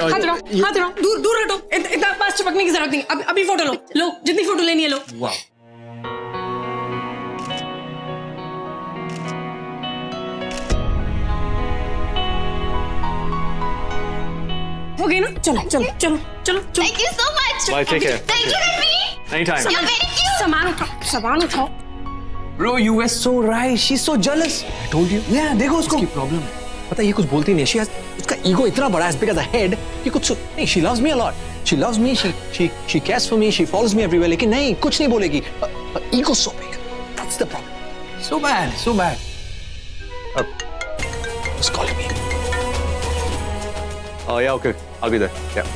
हाथ उठाओ, दूर दूर हटो, इतना पास चिपकने की जरूरत नहीं। अभी फोटो लो, जितनी फोटो लेनी है लो। वाह, हो गई ना? चलो चलो चलो चलो चलो। Thank you so much. Bye, take care. Thank you, Ranveer. anytime. You're very cute. सामान उठाओ। Bro, you were so right. She's so jealous. I told you. Yeah, देखो उसको। उसकी प्रॉब्लम है। पता है ये कुछ बोलती नहीं। उसका ईगो इतना बड़ा है, as big as a head। ये कुछ नहीं। She loves me a lot. She loves me. She cares for me. She follows me everywhere. लेकिन नहीं, कुछ नहीं बोलेगी। Her ego so big. That's the problem. So bad, so bad. Just calling me. Oh yeah, okay. I'll be there. Yeah.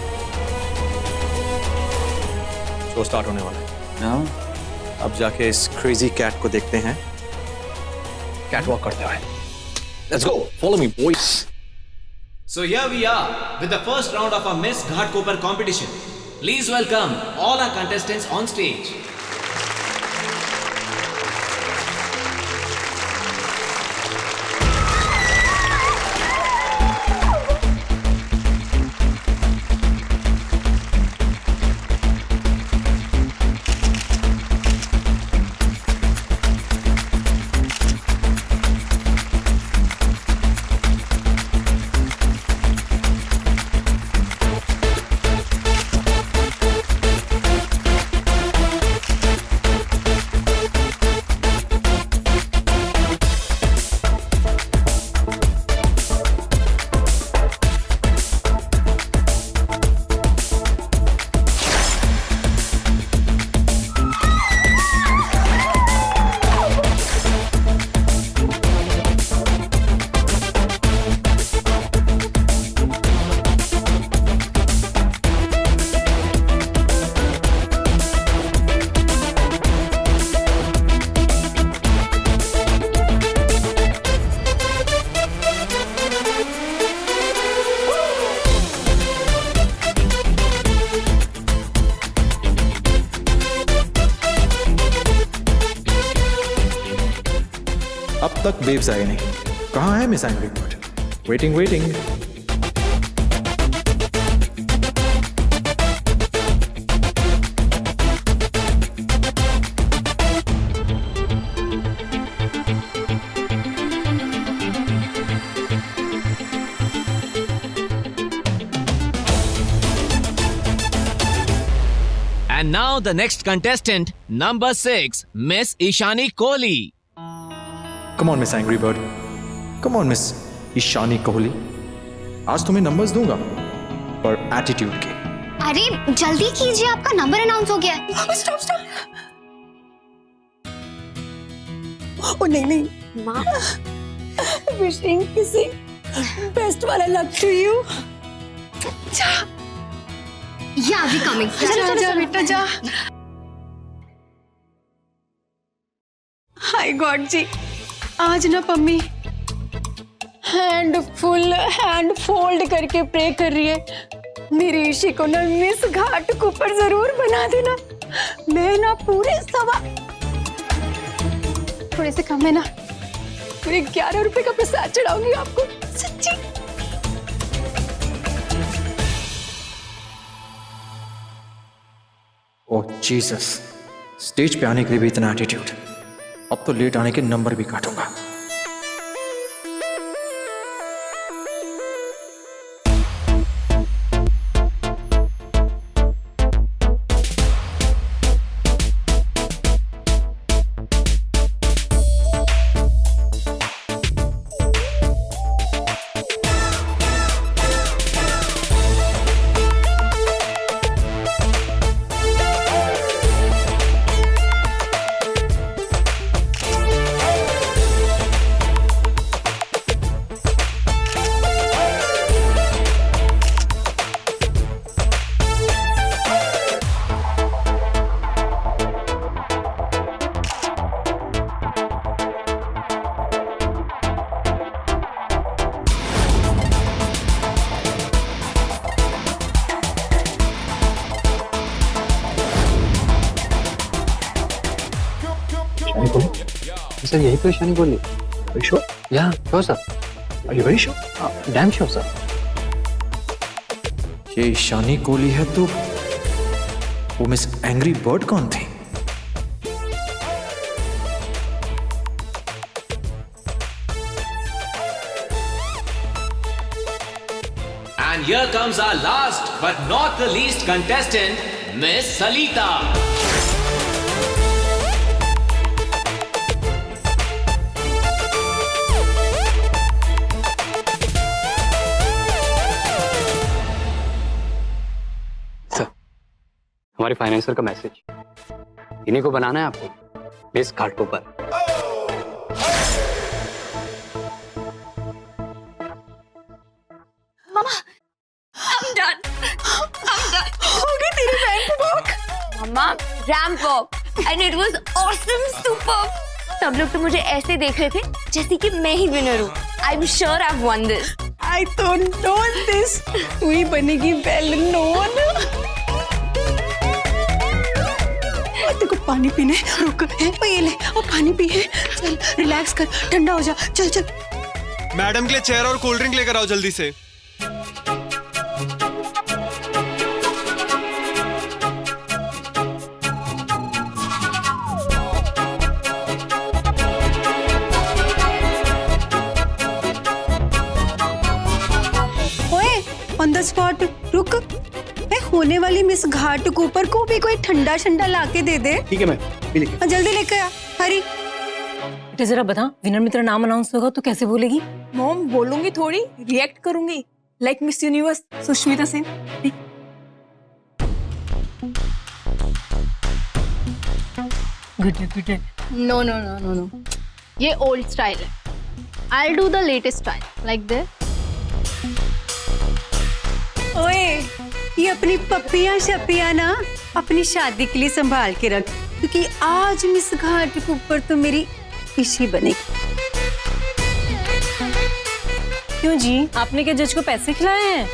Show start होने वाला है। हाँ। अब जाके इस क्रेजी कैट को देखते हैं कैट वॉक करते हुए। Let's go. Follow me, boys. So here we are with the first round of our Miss Ghatkopar competition. Please welcome all our contestants on stage. अब तक बेब्स आए नहीं। कहाँ है miss angry bird? Waiting waiting. And now the next contestant, number 6, Miss Ishani Kohli. Come on miss angry bird, come on miss Ishani Kohli. आज तुम्हें numbers दूंगा पर एटीट्यूड के। अरे जल्दी कीजिए, आपका नंबर अनाउंस हो गया है। Stop stop. ओ नहीं माँ, विशिंग किसी बेस्ट वाला लक टू यू। या अभी कमिंग। जा बेटा जा। हाय गॉड जी, आज ना पम्मी हैंड फोल्ड करके प्रे कर रही है, मेरी ईशी को ना मिस घाटकोपर जरूर बना देना। मैं ना पूरे थोड़े से कम है ना, पूरे 11 रुपए का प्रसाद चढ़ाऊंगी आपको, सच्ची। ओह जीसस, स्टेज पे आने के लिए भी इतना एटीट्यूड। अब तो लेट आने के नंबर भी काटूंगा। सर यही तो ईशानी बोली। Are you sure? Yeah, sure sir. Are you very sure? Damn sure sir. ये ईशानी कोहली है तो वो मिस एंग्री बर्ड कौन थी? And here comes our last but not the least contestant, Miss Salita. हमारे फाइनेंसर का मैसेज, इन्हीं को बनाना है आपको miss Ghatkopar. Mama, I'm done. I'm done. हो गई तेरी ramp walk? Mama, ramp walk and it was awesome, superb. सब लोग तो मुझे ऐसे देख रहे थे जैसे कि मैं ही विनर हूँ। I'm sure I've won this. I don't know this. तू ही बनेगी वेल नोन। तेरे को पानी पीने रुक है, ये ले और पानी पी है। चल रिलैक्स कर, ठंडा हो जा। चल चल। मैडम के लिए चेयर और कोल्ड ड्रिंक लेकर आओ जल्दी से। ओए ऑन द स्पॉट रुक। होने वाली मिस घाटकोपर को भी कोई ठंडा ठंडा लाके दे दे। ठीक है मैं भी लेके। जल्दी लेके आ, हरी। बेटा जरा बता, विनर में तेरा नाम अनाउंस होगा तो कैसे बोलेगी? मॉम बोलूंगी थोड़ी, रिएक्ट करूंगी like miss universe Sushmita Sen. Good. No, no, no, no, no. ये old style है. I'll do the latest style, like this. ओए ये अपनी पप्पियां शप्पियां ना अपनी शादी के लिए संभाल के रख, क्योंकि आज मिस घाटकोपर तो मेरी इशी बनेगी। क्यों जी, आपने क्या जज को पैसे खिलाए हैं?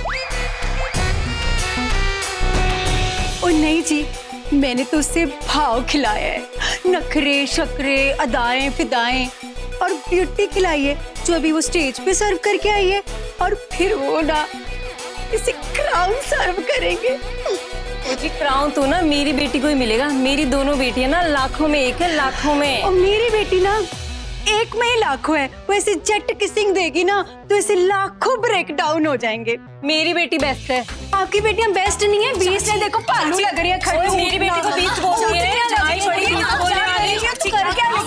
ओ नहीं जी, मैंने तो उससे भाव खिलाया है। नखरे शक्रे अदाएं फिदाएं और ब्यूटी खिलाई है, जो अभी वो स्टेज पे सर्व करके आई है। और फिर वो ना इसे क्राउन सर्व करेंगे। जी क्राउन तो ना मेरी बेटी को ही मिलेगा। मेरी दोनों बेटियां ना लाखों में एक है, लाखों में। और मेरी बेटी ना एक में ही लाखों है। वो ऐसे जेट किसिंग देगी ना तो ऐसे लाखों ब्रेक डाउन हो जाएंगे। मेरी बेटी बेस्ट है। आपकी बेटियां बेस्ट नहीं है, 20 है। देखो पालू लग रही है खड़ी। मेरी बेटी को 20 बोल रही है, जमाई बड़ी 20 बोलने वाली है। कर क्या रही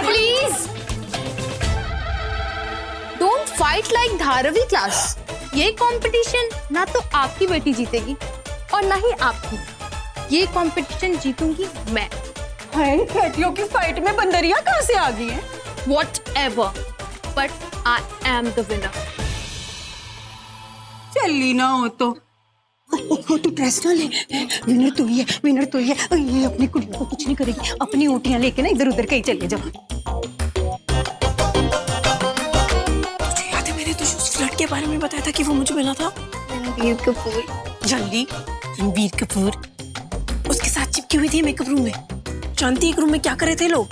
Please. Don't fight like Dharavi class. ये कंपटीशन ना तो आपकी बेटी जीतेगी और ना ही आपकी। ये कंपटीशन जीतूंगी मैं। बेटियों की फाइट में बंदरियां कहाँ से आ गई हैं? Whatever, but I am the winner. चली ना हो तो तू ड्रेस ना ले। विनर तो ही है, विनर तो ही है। ये अपनी कुड़ी को कुछ नहीं करेगी। अपनी ऊँटियां लेके ना इधर उधर कहीं चले जाओ। मुझे याद है मैंने तुझे उस फ्लर्ट के बारे में बताया था कि वो मुझे मिला था। रणबीर कपूर। जल्दी, रणबीर कपूर उसके साथ चिपकी हुई थी मेकअप रूम में। जानती एक रूम में क्या कर रहे थे लोग?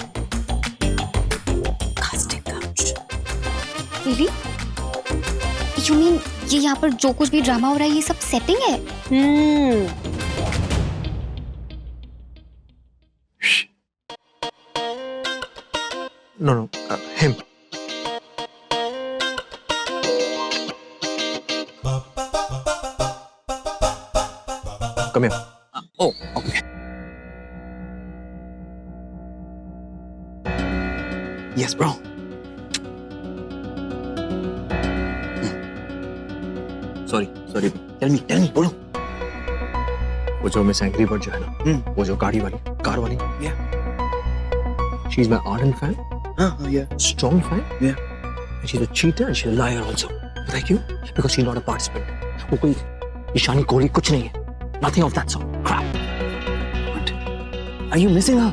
Casting couch. Really? You mean ये यहाँ पर जो कुछ भी ड्रामा हो रहा है ये सब सेटिंग है? No, him. Come here. Oh, okay. Yes, bro. Sorry. Tell me, बोलो। वो जो मिस एंग्री बर्ड जो है ना, वो जो कार वाली। Yeah. She's my ardent fan, Yeah. strong fan. Yeah. And she's a cheater and she's a liar also. पता है क्यों? Because she's not a participant. वो कोई ईशानी कोहली कुछ नहीं है. Nothing of that sort. Crap. What? Are you missing her?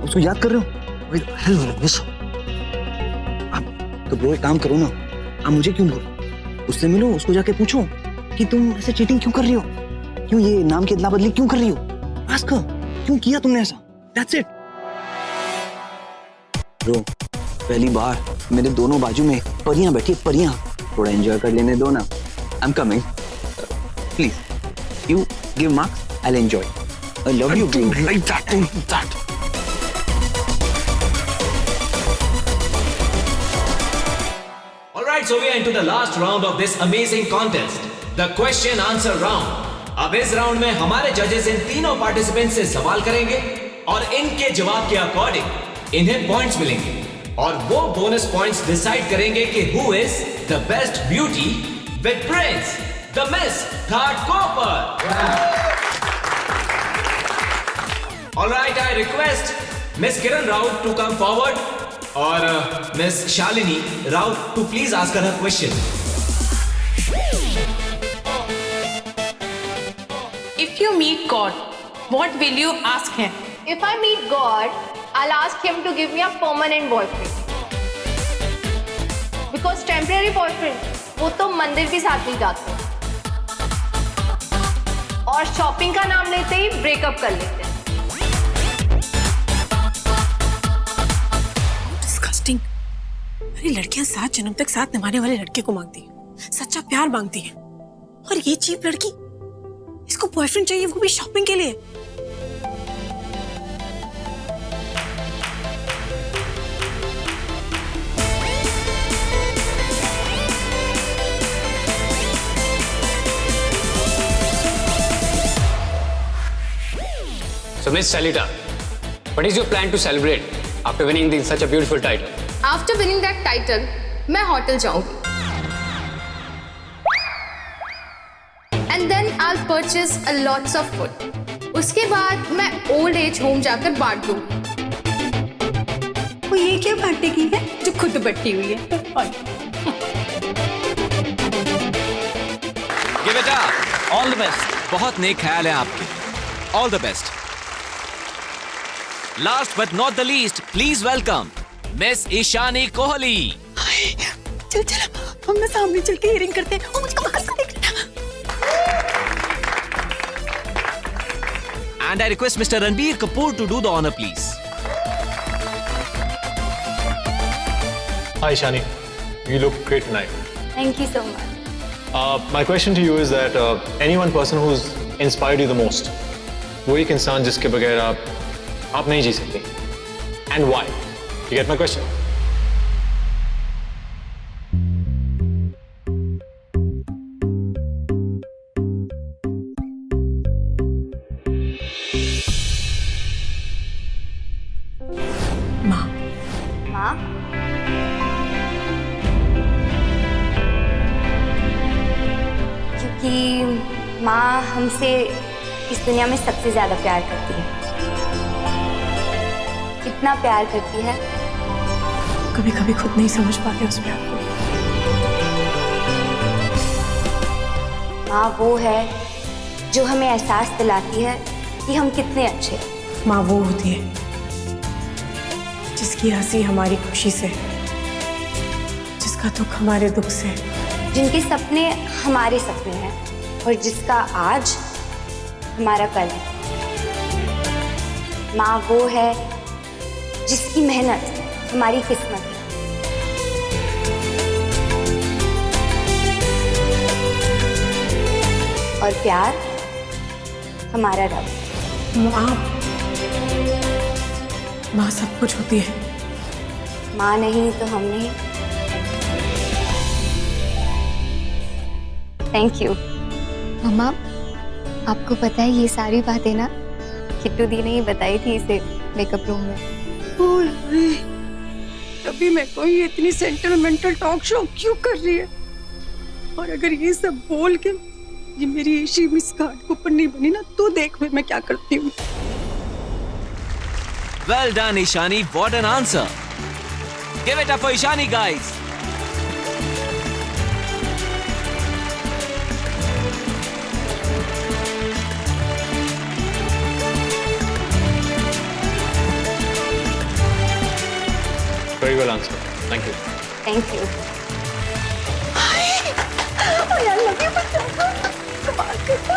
उसको याद कर रहे हो? Why the hell will I miss her? तो ब्रो एक काम करो ना, आप मुझे क्यों बोलो? उससे मिलो, उसको जाके पूछो कि तुम ऐसे चीटिंग क्यों कर रही हो, क्यों ये नाम की अदला बदली क्यों कर रही हो। आस्क क्यों किया तुमने ऐसा। That's it. ब्रो पहली बार मेरे दोनों बाजू में परियां बैठी, परियां। थोड़ा एंजॉय कर लेने दो ना। I am coming, please. You give marks, I will enjoy. I love you like that. Alright, so we are into the last round of this amazing contest, the question answer round. अब इस round में हमारे जजेस इन तीनों participant से सवाल करेंगे और इनके जवाब के अकॉर्डिंग इन्हें पॉइंट्स मिलेंगे और वो बोनस पॉइंट्स डिसाइड करेंगे कि who is the best beauty with Prince, the miss Ghatkopar. Alright, I request Miss Kiran Rao to come forward और Miss Shalini Rao to please ask her a question. If you meet God, what will you ask him? If I meet God, I'll ask him to give me a permanent boyfriend. Because temporary boyfriend, वो तो मंदिर भी साथ नहीं जाते और shopping का नाम लेते ही ब्रेकअप कर लेते हैं। डिस्गस्टिंग। अरे लड़कियां 7 जन्म तक साथ निभाने वाले लड़के को मांगती हैं, सच्चा प्यार मांगती हैं, और ये चीप लड़की, इसको बॉयफ्रेंड चाहिए, वो भी शॉपिंग के लिए। So Miss Salita, what is your plan to celebrate after winning such a beautiful title? After winning that title, मैं होटल जाऊंगी। And then I'll purchase a lots of food. उसके बाद मैं ओल्ड एज होम जाकर बांट दूंगी। वो ये क्या बांटेगी है जो खुद बटी हुई है? Give it up. All the best. बहुत नेक ख्याल है आपके। All the best. Last but not the least, please welcome Miss Ishani Kohli. चल चल, हम ना सामने चल के हीरिंग करते हैं। ओ मुझको बाहर से देख लेना। And I request Mr. Ranbir Kapoor to do the honor, please. Hi Ishani, you look great tonight. Thank you so much. My question to you is that any one person who's inspired you the most, वो एक इंसान जिसके बगैर आप नहीं जी सकते, and why? You get my question? माँ। माँ? क्योंकि माँ हमसे इस दुनिया में सबसे ज्यादा प्यार करती है। इतना प्यार करती है, कभी कभी खुद नहीं समझ पाते उस प्यार को। माँ वो है जो हमें एहसास दिलाती है कि हम कितने अच्छे हैं। माँ वो होती है जिसकी हंसी हमारी खुशी से, जिसका दुख हमारे दुख से, जिनके सपने हमारे सपने हैं और जिसका आज हमारा कल है। माँ वो है जिसकी मेहनत हमारी किस्मत है। और प्यार हमारा रब। माँ सब कुछ होती है। माँ नहीं तो हम नहीं। Thank you. मम्मा, आपको पता है ये सारी बातें ना किट्टू दी ने ही बताई थी इसे मेकअप रूम में। तभी मैं कोई इतनी सेंटिमेंटल टॉक शो क्यों कर रही है? और अगर ये सब बोल के ये मेरी ईशी मिस घाटकोपर नहीं बनी ना, तो देख मैं क्या करती हूँ। Well done, Ishani. What an answer. Give it up for Ishani, guys. Very well answered. Thank you. Thank you. यार लव यू बच्चा, कमाल करता।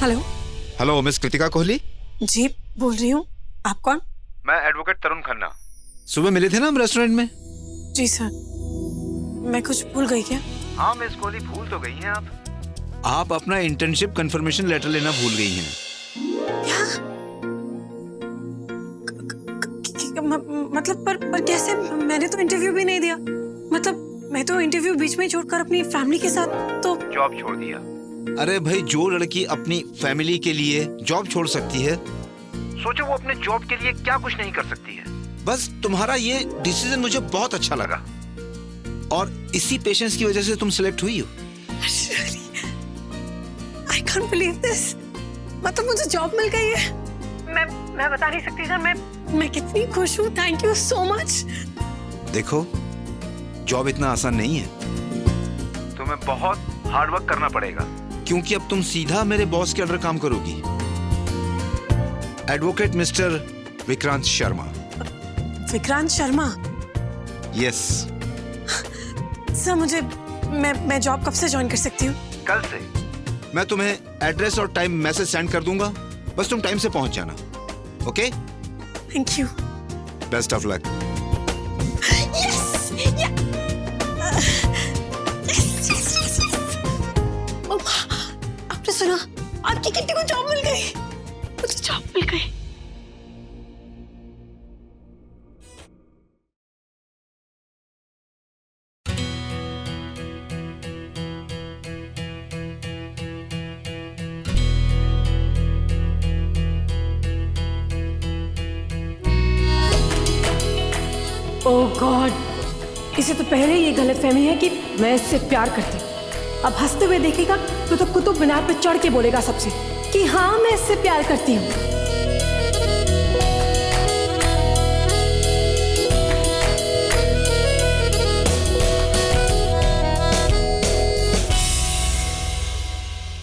Hello. Hello miss Kritika Kohli. जी बोल रही हूँ, आप कौन? मैं एडवोकेट तरुण खन्ना। सुबह मिले थे ना हम रेस्टोरेंट में। जी सर, मैं कुछ भूल गई क्या? हाँ मिस कोहली, भूल तो गई हैं आप अपना इंटर्नशिप कंफर्मेशन लेटर लेना भूल गई हैं। मतलब पर कैसे? मैंने तो इंटरव्यू भी नहीं दिया। मतलब मैं तो इंटरव्यू बीच में छोड़कर अपनी फैमिली के साथ तो जॉब छोड़ दिया। अरे भाई, जो लड़की अपनी फैमिली के लिए जॉब छोड़ सकती है, सोचो वो अपने जॉब के लिए क्या कुछ नहीं कर सकती है। बस तुम्हारा ये डिसीजन मुझे बहुत अच्छा लगा और इसी पेशेंस की वजह से तुम सिलेक्ट हुई हो। I can't believe this. मतलब मुझे जॉब मिल गई है। मैं बता नहीं सकती सर, मैं कितनी खुश हूँ। Thank you so much. देखो, जॉब इतना आसान नहीं है, तुम्हें बहुत हार्ड वर्क करना पड़ेगा, क्योंकि अब तुम सीधा मेरे बॉस के अंडर काम करोगी, advocate mister Vikrant Sharma. Vikrant Sharma? Yes. Sir मैं जॉब कब से ज्वाइन कर सकती हूँ? कल से। मैं तुम्हें एड्रेस और टाइम मैसेज सेंड कर दूंगा, बस तुम टाइम से पहुंच जाना। Okay? Thank you. Best of luck. आपने सुना? आपकी किट्टी को जॉब मिल गई। मुझे जॉब मिल गई। ओह गॉड, इसे तो पहले ये गलतफहमी है कि मैं इससे प्यार करती हूँ। अब हंसते हुए देखेगा तो कुतुब मीनार पे चढ़ के बोलेगा सबसे कि हाँ मैं इससे प्यार करती हूँ।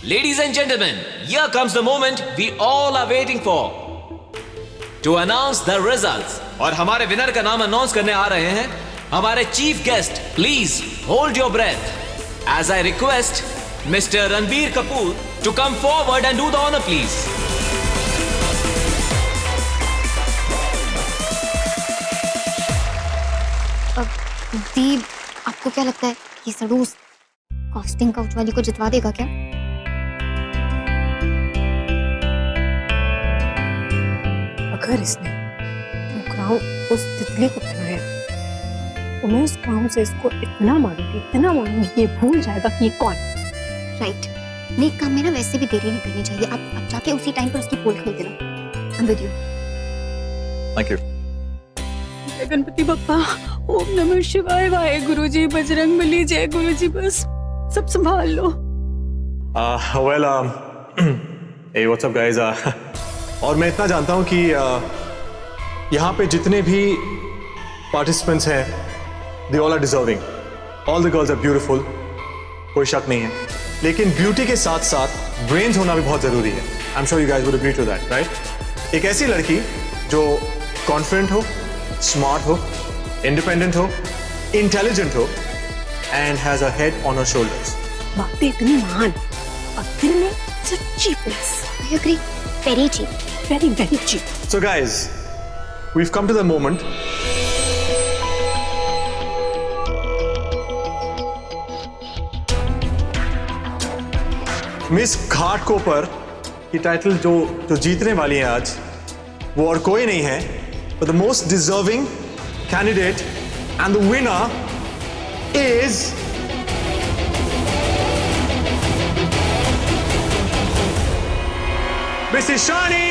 Ladies and gentlemen, here comes the moment we all are waiting for. To announce the results. और हमारे विनर का नाम अनाउंस करने आ रहे हैं हमारे chief guest. Please hold your breath as I request Mr. Ranbir Kapoor to come forward and do the honor, please. दीप, आपको क्या लगता है ये सड़ूस कास्टिंग काउच वाली को जितवा देगा क्या? अगर इसने वो क्राउन उस तितली को पहनाया तो मैं उस क्राउन से इसको इतना मारूंगी ये भूल जाएगा कि ये कौन। राइट, नेक काम में ना वैसे भी देरी नहीं करनी चाहिए। आप जाके उसी टाइम पर उसकी पोल खोल देना। I am with you. Thank you. जय गणपति बप्पा, ओम नमः शिवाय, वाहे गुरुजी, बजरंग बली, जय गुरुजी। बस सब संभाल लो। Well, hey, what's up guys? और मैं इतना जानता हूँ कि यहाँ पे जितने भी पार्टिसिपेंट्स हैं they all are deserving. All the girls are beautiful. कोई शक नहीं है, लेकिन ब्यूटी के साथ साथ ब्रेन्स होना भी बहुत जरूरी है। I'm sure you guys would agree to that, right? एक ऐसी लड़की जो कॉन्फिडेंट हो, स्मार्ट हो, इंडिपेंडेंट हो, इंटेलिजेंट हो and has her head on her shoulders. बातें इतनी महान और दिल में सिर्फ cheapness. I agree. Very cheap. Very, very cheap. So guys, we've come to the moment. Miss Ghatkopar की टाइटल जो जीतने वाली है आज, वो और कोई नहीं है but the most deserving candidate and the winner is Miss Ishani.